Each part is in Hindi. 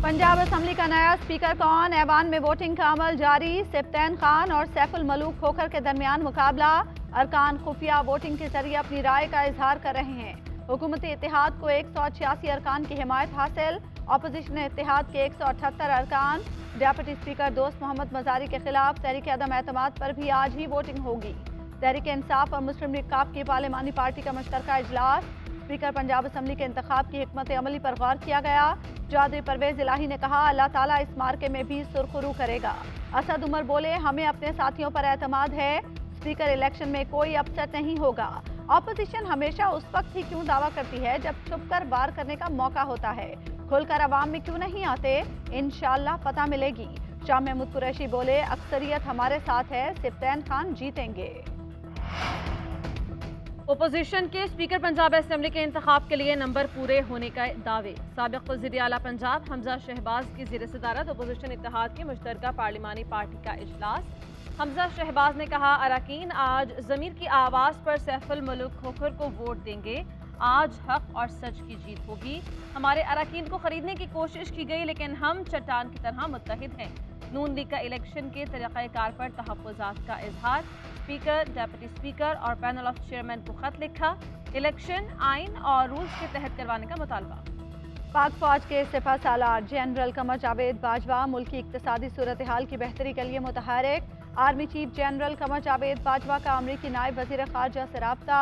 पंजाब असम्बली का नया स्पीकर कौन? ऐवान में वोटिंग का अमल जारी। सिफ्तैन खान और सैफुल मलूक खोखर के दरमियान मुकाबला। अरकान खुफिया वोटिंग के जरिए अपनी राय का इजहार कर रहे हैं। हुकूमती इत्तेहाद को 186 अरकान की हिमायत हासिल। अपोजिशन इत्तेहाद के 178 अरकान। डिप्टी स्पीकर दोस्त मोहम्मद मजारी के खिलाफ तहरीक अदम एतमाद पर भी आज ही वोटिंग होगी। तहरीक इंसाफ और मुस्लिम लीग काफ की पार्लिमानी पार्टी का मुश्तरका इजलास। स्पीकर पंजाब असम्बली के इंतखाब की हिकमत अमली पर गौर किया गया। चौधरी परवेज इलाही ने कहा, अल्लाह ताला इस मार्के में भी सुरखरू करेगा। असद उमर बोले, हमें अपने साथियों पर एतमाद है। स्पीकर इलेक्शन में कोई अपसेट नहीं होगा। ऑपोजिशन हमेशा उस वक्त ही क्यों दावा करती है जब छुपकर वार करने का मौका होता है? खुलकर अवाम में क्यों नहीं आते? इंशाअल्लाह पता मिलेगी। शाह महमूद कुरैशी बोले, अक्सरियत हमारे साथ है, सिफ्तैन खान जीतेंगे। ओपोजिशन के स्पीकर पंजाब असम्बली के इंतखाब के लिए नंबर पूरे होने का दावे। साबिक वज़ीर आला पंजाब हमजा शहबाज की ज़ेर सदारत ओपोजिशन इत्तेहाद की मुश्तरका पार्लिमानी पार्टी का इजलास। हमजा शहबाज ने कहा, अरकान आज ज़मीर की आवाज़ पर सैफुल मलूक खोखर को वोट देंगे। आज हक और सच की जीत होगी। हमारे अरकान को खरीदने की कोशिश की गई, लेकिन हम चट्टान की तरह मुत्तहिद हैं। नून लीग का इलेक्शन के तरीक़ाकार पर तहफ़्फ़ुज़ात का इजहार। स्पीकर, डिप्टी स्पीकर और पैनल ऑफ चेयरमैन को खत लिखा। इलेक्शन आइन और रूल्स के तहत करवाने का मुतालबा। पाक फौज के सिपह सालार जनरल कमर जावेद बाजवा मुल्क की इक्तसादी सूरत हाल की बेहतरी के लिए मुतहरिक। Army chief general Qamar Javed Bajwa का अमरीकी नायब वज़ीर ख़ारजा से राब्ता।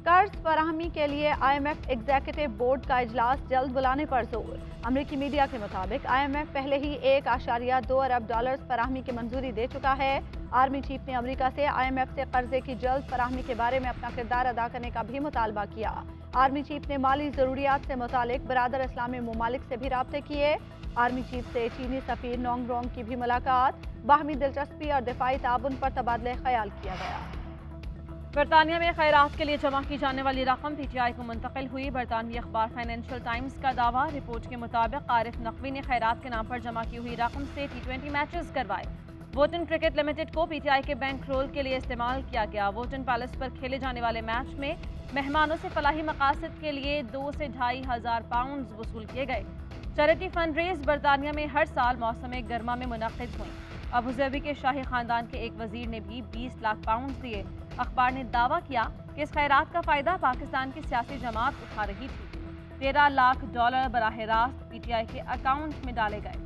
कर्ज फराहमी के लिए IMF एग्जीक्यूटिव बोर्ड का इजलास जल्द बुलाने पर जोर। अमरीकी मीडिया के मुताबिक IMF पहले ही $1.2 अरब फराहमी की मंजूरी दे चुका है। आर्मी चीफ ने अमेरिका से IMF से कर्जे की जल्द फराहमी के बारे में अपना किरदार अदा करने का भी मुतालबा किया। आर्मी चीफ ने माली ज़रूरियात से मुतालिक बरादर इस्लामी ममालिक से भी राब्ते किए। आर्मी चीफ से चीनी सफ़ीर नोंग रोंग की भी मुलाकात। बाहमी दिलचस्पी और दिफाई ताउन पर तबादले ख्याल किया गया। बरतानिया में खैरात के लिए जमा की जाने वाली रकम PTI को मुंतकिल हुई। बरतानवी अखबार फाइनेंशियल टाइम्स का दावा। रिपोर्ट के मुताबिक आरिफ नकवी ने खैरात के नाम पर जमा की हुई रकम से T20 मैचेस करवाए। वोटन क्रिकेट लिमिटेड को PTI के बैंक रोल के लिए इस्तेमाल किया गया। वोटन पैलेस पर खेले जाने वाले मैच में मेहमानों से फलाही मकासद के लिए 2 से 2,500 पाउंड वसूल किए गए। चैरिटी फंड रेज बरतानिया में हर साल मौसम गर्मा में मुनक़िद हुई। अबूज़बी के शाही खानदान के एक वजीर ने भी 20 लाख पाउंड दिए। अखबार ने दावा किया कि इस खैरात का फ़ायदा पाकिस्तान की सियासी जमात उठा रही थी। $13 लाख बराह रास्त PTI के अकाउंट में डाले गए।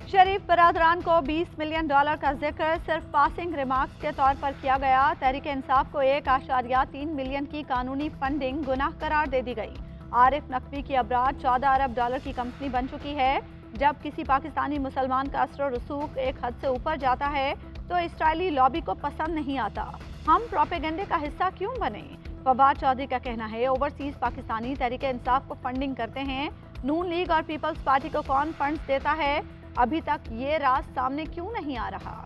शरीफ बरादरान को $20 मिलियन का जिक्र सिर्फ पासिंग रिमार्क्स के तौर पर किया गया। तहरीक इंसाफ को 1.3 मिलियन की कानूनी फंडिंग गुनाह करार दे दी गई। आरिफ नकवी की अबराद $14 अरब की कंपनी बन चुकी है। जब किसी पाकिस्तानी मुसलमान का असर रसूख एक हद से ऊपर जाता है तो इसराइली लॉबी को पसंद नहीं आता। हम प्रोपेगेंडे का हिस्सा क्यों बने? फवाद चौधरी का कहना है, ओवरसीज पाकिस्तानी तहरीक इंसाफ को फंडिंग करते हैं। नून लीग और पीपल्स पार्टी को कौन फंड्स देता है? अभी तक ये राज सामने क्यों नहीं आ रहा?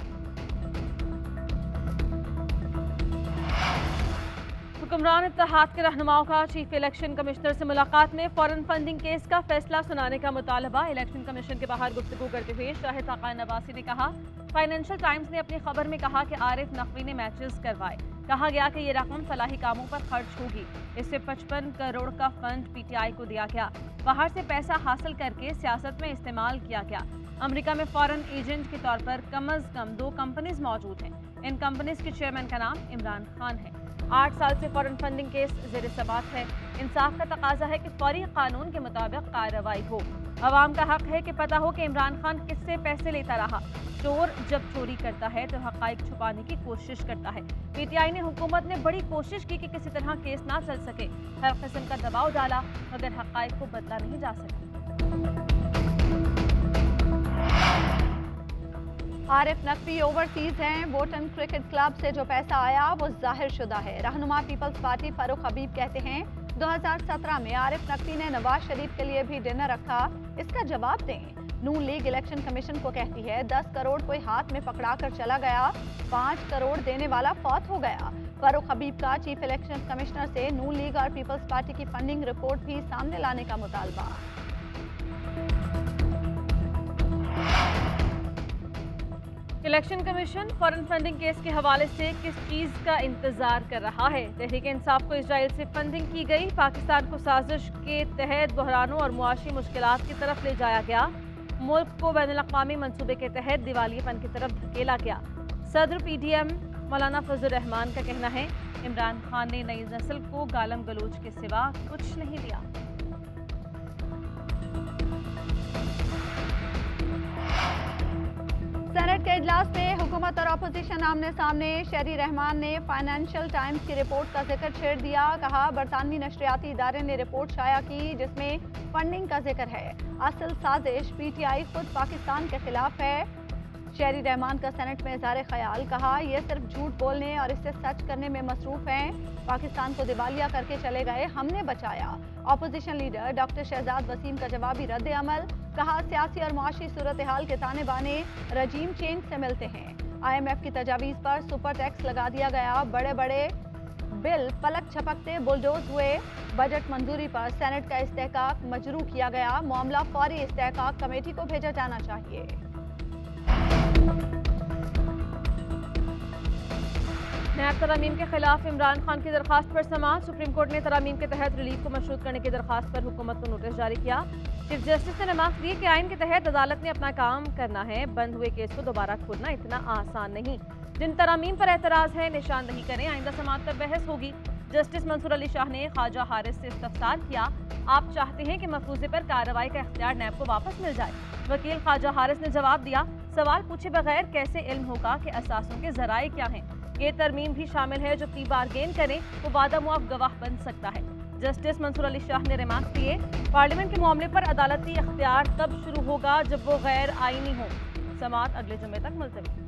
हुक्मरान इत्तेहाद के रहनुमाओं का चीफ इलेक्शन कमिश्नर से मुलाकात में फॉरेन फंडिंग केस का फैसला सुनाने का मुतालबा। इलेक्शन कमीशन के बाहर गुफ्तगू करते हुए शाहिद आका नवासी ने कहा, फाइनेंशियल टाइम्स ने अपनी खबर में कहा कि आरिफ नकवी ने मैचेस करवाए। कहा गया कि ये रकम फलाही कामों पर खर्च होगी। इससे 55 करोड़ का फंड PTI को दिया गया। बाहर से पैसा हासिल करके सियासत में इस्तेमाल किया गया। अमेरिका में फॉरेन एजेंट के तौर पर कम अज कम 2 कंपनीज मौजूद हैं। इन कंपनीज के चेयरमैन का नाम इमरान खान है। 8 साल से फॉरेन फंडिंग केस ज़ेर समाअत है। इंसाफ का तकाजा है कि फौरी कानून के मुताबिक कार्रवाई हो। अवाम का हक है कि पता हो कि इमरान खान किससे पैसे लेता रहा। चोर जब चोरी करता है तो हक़ाइक़ छुपाने की कोशिश करता है। PTI ने हुकूमत ने बड़ी कोशिश की कि किसी तरह केस ना चल सके। हर किस्म का दबाव डाला मगर हक़ाइक़ को बदला नहीं जा सका। आरिफ नकवी ओवरसीज हैं। वोटन क्रिकेट क्लब से जो पैसा आया वो जाहिर शुदा है। रहनुमा पीपल्स पार्टी फारूक हबीब कहते हैं, 2017 में आरिफ नकवी ने नवाज शरीफ के लिए भी डिनर रखा। इसका जवाब दें। नून लीग इलेक्शन कमीशन को कहती है, 10 करोड़ कोई हाथ में पकड़ा कर चला गया, 5 करोड़ देने वाला फौत हो गया। फारूक हबीब का चीफ इलेक्शन कमिश्नर से नून लीग और पीपल्स पार्टी की फंडिंग रिपोर्ट भी सामने लाने का मुतालबा। Election commission foreign funding case के हवाले से किस चीज़ का इंतजार कर रहा है? तहरीक इंसाफ को इजराइल से फंडिंग की गई, पाकिस्तान को साजिश के तहत बहरानों और मुआशी मुश्किलात की तरफ ले जाया गया, मुल्क को बैनुल-अक़वामी मंसूबे के तहत दिवालियेपन की तरफ धकेला गया। सदर PDM मौलाना फजल रहमान का कहना है, इमरान खान ने नई नस्ल को गालम गलोच के सिवा कुछ नहीं दिया। सेनेट के इजलास में हुकूमत और अपोजिशन आमने सामने। शहरी रहमान ने फाइनेंशियल टाइम्स की रिपोर्ट का जिक्र छेड़ दिया। कहा, बरतानवी नशरियाती इदारे ने रिपोर्ट शाया की जिसमें फंडिंग का जिक्र है। असल साजिश PTI खुद पाकिस्तान के खिलाफ है। शहरी रहमान का सेनेट में इज़हार ख्याल। कहा, यह सिर्फ झूठ बोलने और इसे सच करने में मसरूफ हैं। पाकिस्तान को दिवालिया करके चले गए, हमने बचाया। Opposition leader doctor Shahzad Waseem का जवाबी रद्द अमल। कहा, सियासी और मुआशी सूरत हाल के ताने बाने रजीम चेंज से मिलते हैं। IMF की तजावीज़ पर सुपर टैक्स लगा दिया गया। बड़े बड़े बिल पलक झपकते बुलडोज हुए। बजट मंजूरी पर सेनेट का इस्तेहकाक मजरू किया गया। मामला फौरी इस्तेहकाक कमेटी को भेजा जाना चाहिए। नैब तरामीम के खिलाफ इमरान खान की दरखास्त पर समाअत। सुप्रीम कोर्ट ने तरामीम के तहत रिलीफ को मशरूत करने की दरखास्त पर हुकूमत को नोटिस जारी किया। चीफ जस्टिस ने रिमार्क्स दिए कि आइन के तहत अदालत ने अपना काम करना है, बंद हुए केस को दोबारा खोलना इतना आसान नहीं। जिन तरामीम पर एतराज है निशानदही करें, आइंदा समाअत पर बहस होगी। जस्टिस मंसूर अली शाह ने ख्वाजा हारिस से इस्तफसार किया, आप चाहते हैं कि मफरूजे पर कार्रवाई का इख्तियार नैब को वापस मिल जाए? वकील ख्वाजा हारिस ने जवाब दिया, सवाल पूछे बगैर कैसे इल्म होगा कि असासों के जराए क्या हैं? ये तरमीम भी शामिल है जो प्ली बारगेन करे वो वादा मुआफ गवाह बन सकता है। जस्टिस मंसूर अली शाह ने रिमार्क दिए, पार्लियामेंट के मामले पर अदालती इख्तियार तब शुरू होगा जब वो गैर आईनी हो। समाअत अगले जुमे तक मुलतवी।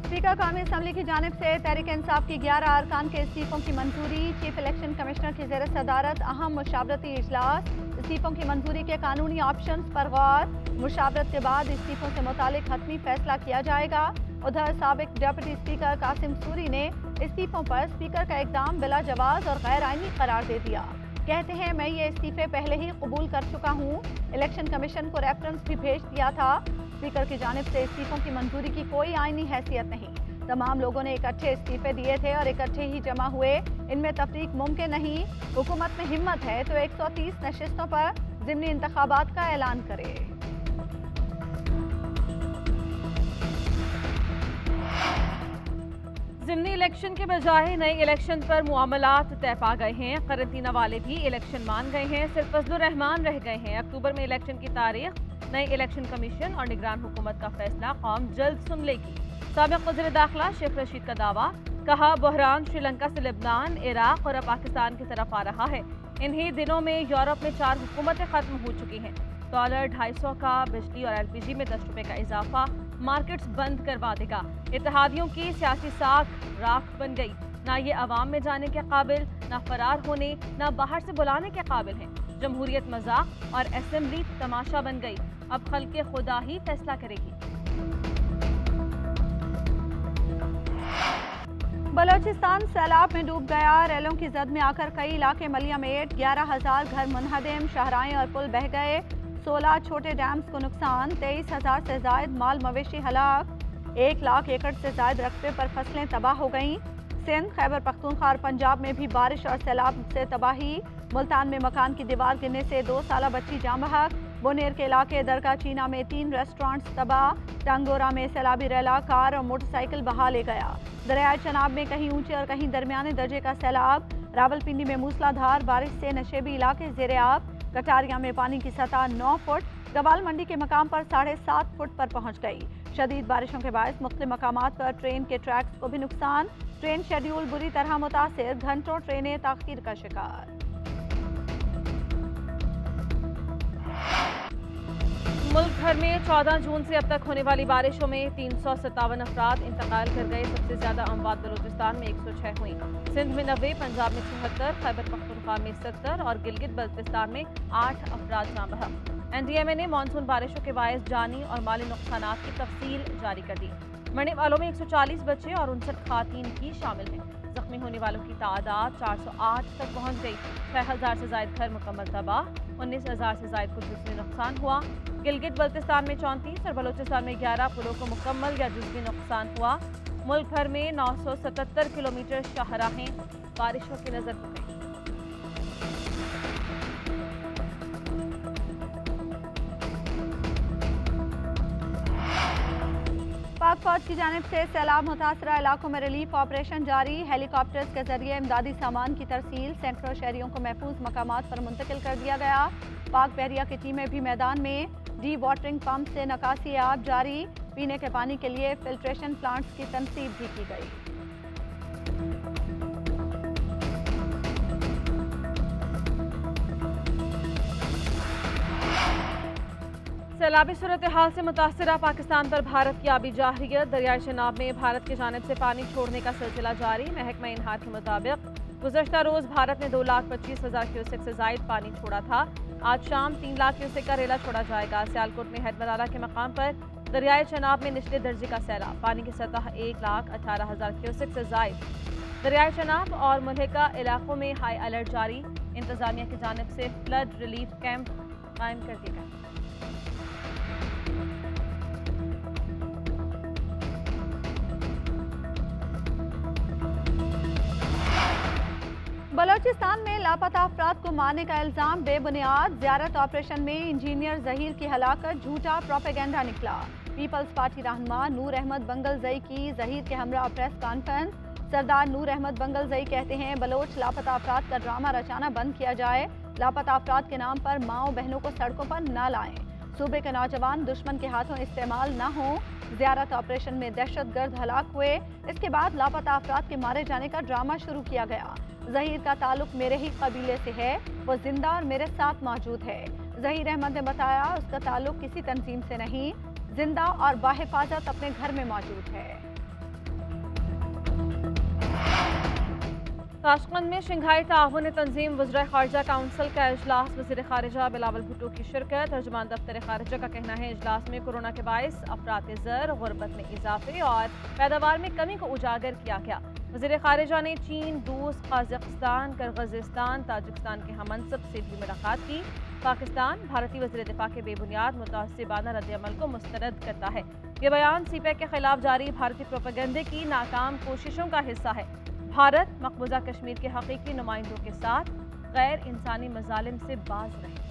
स्पीकर कौमी असम्बली की जानिब से तहरीक इंसाफ की 11 अरकान के इस्तीफों की मंजूरी। चीफ इलेक्शन कमिश्नर की ज़ेर सदारत अहम मुशावरती इजलास। इस्तीफों की मंजूरी के कानूनी ऑप्शंस पर गौर। मुशावरत के बाद इस्तीफों से मुतालिक हतमी फैसला किया जाएगा। उधर साबिक डिप्टी स्पीकर कासिम सूरी ने इस्तीफों पर स्पीकर का इकदाम बिला जवाज और गैर आईनी करार दे दिया। कहते हैं, मैं ये इस्तीफे पहले ही कबूल कर चुका हूँ। इलेक्शन कमीशन को रेफरेंस भी भेज दिया था। स्पीकर की जानिब से इस्तीफों की मंजूरी की कोई आईनी हैसियत नहीं। तमाम लोगों ने इकट्ठे इस्तीफे दिए थे और इकट्ठे ही जमा हुए। इनमें तफरीक मुमकिन नहीं। हुकूमत में हिम्मत है तो 130 नशिस्तों पर ज़िमनी इंतखाबात का ऐलान करे। ज़िमनी इलेक्शन के बजाय नए इलेक्शन पर मुआमलात तय पा गए हैं। करंटीना वाले भी इलेक्शन मान गए हैं, सिर्फ फजलुर रहमान रह गए हैं। अक्टूबर में इलेक्शन की तारीख नए इलेक्शन कमीशन और निगरान हुकूमत का फैसला कौम जल्द सुन लेगी। साबिक वज़ीर दाखिला शेख रशीद का दावा। कहा, बहरान श्रीलंका से लेबनान, इराक और अब पाकिस्तान की तरफ आ रहा है। इन्हीं दिनों में यूरोप में 4 हुकूमतें खत्म हो चुकी हैं। डॉलर 250 का, बिजली और LPG में 10 रुपए का इजाफा मार्केट्स बंद करवा देगा। इत्तेहादियों की सियासी साख राख बन गई। ना ये अवाम में जाने के काबिल, ना फरार होने, ना बाहर से बुलाने के काबिल हैं। जमहूरियत मजाक और असेंबली तमाशा बन गई। अब खल्के खुदा ही फैसला करेगी। बलोचिस्तान सैलाब में डूब गया। रेलों की जद में आकर कई इलाके मलियामेट। 11,000 घर मुनहदम, शाहराएं और पुल बह गए। 16 छोटे डैम्स को नुकसान। 23,000 से जायद माल मवेशी हलाक। 1 लाख एकड़ से जायद रकबे पर फसलें तबाह हो गईं। सिंध, खैबर पख्तूनख्वा और पंजाब में भी बारिश और सैलाब से तबाही। मुल्तान में मकान की दीवार गिरने से 2 साला बच्ची जाँ बहक। बोनेर के इलाके दरगाह चीना में 3 रेस्टोरेंट्स तबाह। टांगोरा में सैलाबी रेला कार और मोटरसाइकिल बहा ले गया। दरियाए चनाब में कहीं ऊंचे और कहीं दरमियाने दर्जे का सैलाब। रावलपिंडी में मूसलाधार बारिश से नशेबी इलाके ज़ेरे आब। कटारिया में पानी की सतह 9 फुट। गवाल मंडी के मकाम पर 7.5 फुट पर पहुंच गई। शदीद बारिशों के बायस मुख्तलिफ मकामात पर ट्रेन के ट्रैक्स को भी नुकसान। ट्रेन शेड्यूल बुरी तरह मुतासिर। घंटों ट्रेनें ताखीर का शिकार। मुल्क भर में 14 जून से अब तक होने वाली बारिशों में 357 अफराद इंतकाल कर गए। सबसे ज्यादा अमवात बलूचिस्तान में 106 हुई। सिंध में 90, पंजाब में 74, खैबर पख्तूनख्वा में 70 और गिलगित बल्तिस्तान में 8 अफराद जाँ बहक। NDMA ने मानसून बारिशों के बायस जानी और माली नुकसानात की तफसील जारी कर दी। मरने वालों में 140 बच्चे और 59 खातीन भी शामिल हैं। जख्मी होने वालों की तादाद 408 तक पहुंच गई। 6000 से ज्यादा घर मुकम्मल तबाह, 19,000 से ज्यादा को जुज़वी नुकसान हुआ। गिलगित बल्तिस्तान में 34 और बलोचिस्तान में 11 पुलों को मुकम्मल या जुज़वी नुकसान हुआ। मुल्क भर में 977 किलोमीटर शाहराहें बारिशों की नजर हो गई। पाक फौज की जानिब से सैलाब मुतासरा इलाकों में रिलीफ ऑपरेशन जारी। हेलीकॉप्टर्स के जरिए इमदादी सामान की तरसील, सैकड़ों शहरियों को महफूज मकामात पर मुंतकिल कर दिया गया। पाक बहरिया की टीमें भी मैदान में। डी वाटरिंग पंप से निकासी आब जारी। पीने के पानी के लिए फिल्ट्रेशन प्लांट्स की तनसीब भी की गई। सैलाबी सूरत हाल से मुतासरा पाकिस्तान पर भारत की आबी जाहिरियत। दरियाई चनाब में भारत की जानिब से पानी छोड़ने का सिलसिला जारी। महकमा इनहार के मुताबिक गुज़श्ता रोज भारत ने 2,25,000 क्यूसेक से जायद पानी छोड़ा था। आज शाम 3 लाख क्यूसेक का रेला छोड़ा जाएगा। सियालकोट में हैदमदारा के मकाम पर दरियाई चनाब में निचले दर्जे का सैलाब। पानी की सतह 1,18,000 क्यूसेक से जायद। दरियाई चनाब और मुल्हिका इलाकों में हाई अलर्ट जारी। इंतजामिया की जानिब से फ्लड रिलीफ कैंप कायम कर दिए गए। बलोचिस्तान में लापता अफराद को मारने का इल्जाम बेबुनियाद। ज़ियारत ऑपरेशन में इंजीनियर जहीर की हलाकत झूठा प्रोपेगेंडा निकला। पीपल्स पार्टी रहनुमा नूर अहमद बंगलजई की जहीर के हमरा प्रेस कॉन्फ्रेंस। सरदार नूर अहमद बंगलजई कहते हैं बलोच लापता अफराद का ड्रामा रचाना बंद किया जाए। लापता अफराद के नाम पर माओ बहनों को सड़कों पर न लाएं। सूबे के नौजवान दुश्मन के हाथों इस्तेमाल न हो। ज़ियारत ऑपरेशन में दहशतगर्द हलाक हुए। इसके बाद लापता अफराद के मारे जाने का ड्रामा शुरू किया गया। जहीर का ताल्लुक मेरे ही कबीले से है, वो जिंदा और मेरे साथ मौजूद है। जहीर अहमद ने बताया उसका ताल्लुक किसी तंजीम से नहीं, जिंदा और बाहिफाजत अपने घर में मौजूद है। ताशकंद में शंघाई ताउन तंजीम वज़ीर ख़ारिजा काउंसिल का इजलास। वज़ीर ख़ारिजा बिलावल भुट्टो की शिरकत। तर्जुमान दफ्तर ख़ारिजा का कहना है इजलास में कोरोना के बाइस अफरात ज़र, गुर्बत में इजाफे और पैदावार में कमी को उजागर किया गया। वज़ीर ख़ारिजा ने चीन, रूस, कजाकिस्तान, किर्गिज़स्तान, ताजिकिस्तान के हममनसब से भी मुलाकात की। पाकिस्तान भारतीय वज़ीर दिफा के बेबुनियाद मुतअस्सिबाना रद्द-ए-अमल को मुस्तरद करता है। ये बयान सीपैक के खिलाफ जारी भारतीय प्रोपेगेंडे की नाकाम कोशिशों का हिस्सा है। भारत मकबूजा कश्मीर के हकीकी नुमाइंदों के साथ गैर इंसानी मजालिम से बाज रहे।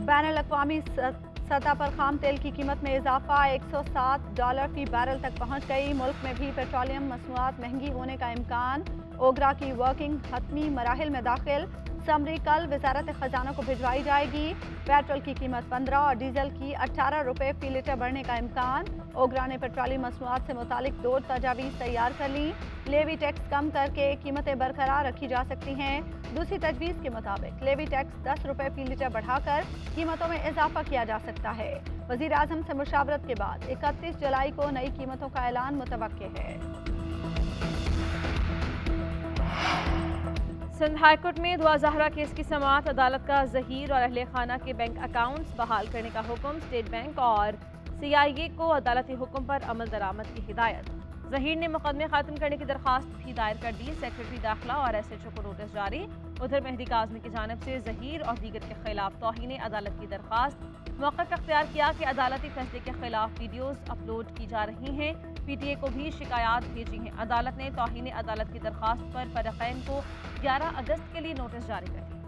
बैनुल-अक़वामी सतह पर खाम तेल की कीमत में इजाफा $107 फी बैरल तक पहुंच गई। मुल्क में भी पेट्रोलियम मसनूआत महंगी होने का इम्कान। ओगरा की वर्किंग हतमी मराहिल में दाखिल। समरी कल वजारत खजाना को भिजवाई जाएगी। पेट्रोल की कीमत 15 और डीजल की 18 रुपये फी लीटर बढ़ने का इम्कान। ओगरा ने पेट्रोलियम मसनूआत से मुतालिक 2 तजावीज़ तैयार कर ली। लेवी टैक्स कम करके कीमतें बरकरार रखी जा सकती हैं। दूसरी तजवीज़ के मुताबिक लेवी टैक्स 10 रुपये फी लीटर बढ़ाकर कीमतों में इजाफा किया जा सकता है। वज़ीर आज़म से मुशावरत के बाद 31 जुलाई को नई कीमतों का ऐलान मुतवक्के है। सिंध हाईकोर्ट में दुआ ज़हरा केस की समाअत। अदालत का ज़हीर और अहले खाना के बैंक अकाउंट्स बहाल करने का हुक्म। स्टेट बैंक और CIA को अदालती हुक्म पर अमल दरामद की हिदायत। ज़हीर ने मुकदमे ख़त्म करने की दरख्वास्त भी दायर कर दी। सेक्रेटरी दाखिला और SHO को नोटिस जारी। उधर मेहदी काज़मी की जानिब से ज़हीर और दीगर के खिलाफ तौहीन अदालत की दरख्वास्त। मौक़िफ़ इख्तियार किया कि अदालती फैसले के खिलाफ वीडियोज़ अपलोड की जा रही हैं। PTA को भी शिकायत भेजी हैं। अदालत ने तौहीन अदालत की दरख्वास्त पर फरीक़ैन को 11 अगस्त के लिए नोटिस जारी कर दिया।